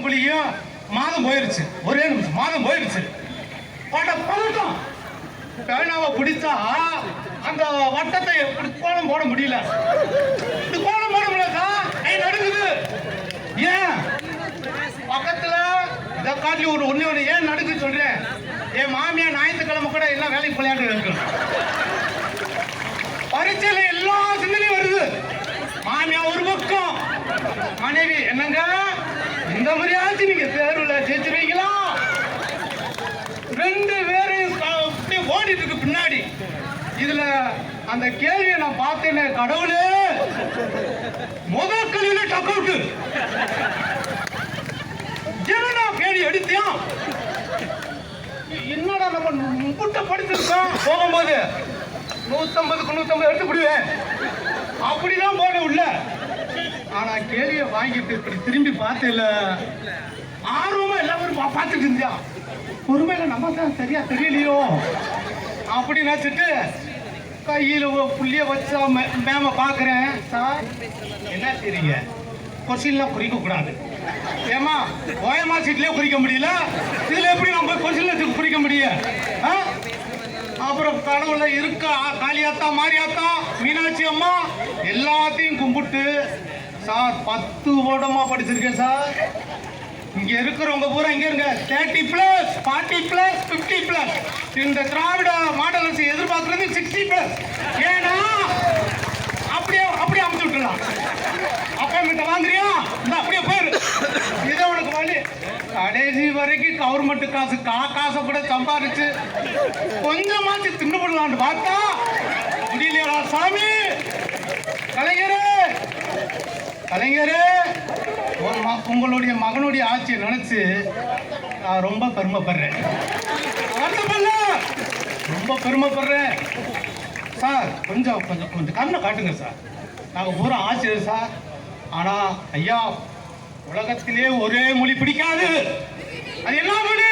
குளிக்கும் குளிக்கும் மாதம் போயிருச்சு. ஒரே நிமிஷம் மாதம் போயிருச்சு. பதட்டம். பேனாவை பிடிச்சா அந்த வட்டத்தை கோலம் போட முடியல. கோலம் போட முடியல சார். கை நடுங்குது. ஏன் பக்கத்துல இதை காட்டி ஒரு ஒண்ணு ஏன் நடுக்கு சொல்றேன். என் மாமியா ஞாயிற்றுக்கிழமை கூட எல்லாம் வேலைக்கு விளையாண்டு இருக்கணும். பரீட்சையில எல்லா சிந்தனையும் வருது. மாமியா ஒரு பக்கம், மனைவி என்னங்க இந்த மாதிரியாச்சும் நீங்க தேர்வுல ஜெயிச்சிருவீங்களா? ரெண்டு பேரும் ஓடிட்டு இருக்கு பின்னாடி. இதுல அந்த கேள்வியை நான் பார்த்தேன். கடவுளே, முதல் கல்வியில டக் அவுட். என்னடா கேள்வி எடுத்தியா? என்னடா நம்ம முட்ட படிச்சிருக்கோம். போகும்போது 150க்கு 150 எடுத்து விடுவேன். அப்படிதான் போன உள்ள. ஆனா கேள்வியை வாங்கிட்டு இப்படி திரும்பி பார்த்தேல, ஆர்வமா எல்லாரும் பார்த்துட்டு இருந்தா, ஒருவேளை நம்ம தான் சரியா தெரியலையோ அப்படி நினைச்சிட்டு கையில் புள்ளிய வச்சா மேம பாக்குறேன். சார் என்ன தெரியுங்க, கொஸ்டின்லாம் குறிக்க கூடாது. ஏமா ஓயமா சீட்லயே குறிக்க முடியல, இதுல எப்படி நம்ம கொஸ்டின்ல குறிக்க முடியும்? அப்புறம் கடவுள இருக்கா காளியாத்தா, மாரியாத்தா, மீனாட்சி அம்மா எல்லாத்தையும் கும்பிட்டு, சார் 10 வருடமா படிச்சிருக்கேன் சார். இங்க இருக்கிறவங்க பூரா இங்க இருங்க 30+, 40+, 50+. இந்த திராவிட மாடல் அரசு எதிர்பார்க்கறது 60+. ஏன்னா அப்படியே அப்படியே அமைச்சு விட்டுலாம். அப்பாயின்மெண்ட் வாங்குறியா, இந்த அப்படியே போயிரு. இதை உனக்கு வழி. கடைசி வரைக்கும் கவர்மெண்ட் காசு காசை கூட சம்பாதிச்சு கொஞ்சமாச்சு தின்னுபடலான்னு பார்த்தா முடியலையா சாமி. கலைஞரே, கலைஞரே, உங்களுடைய மகனுடைய ஆட்சியை நினைச்சு நான் ரொம்ப பெருமைப்படுறேன். ரொம்ப பெருமைப்படுறேன் சார். கொஞ்சம் கொஞ்சம் கொஞ்சம் கண்ணை காட்டுங்க சார். நாங்கள் பூரா ஆசிரியர் சார். ஆனா ஐயா, உலகத்திலே ஒரே மொழி பிடிக்காது. அது என்ன மொழி?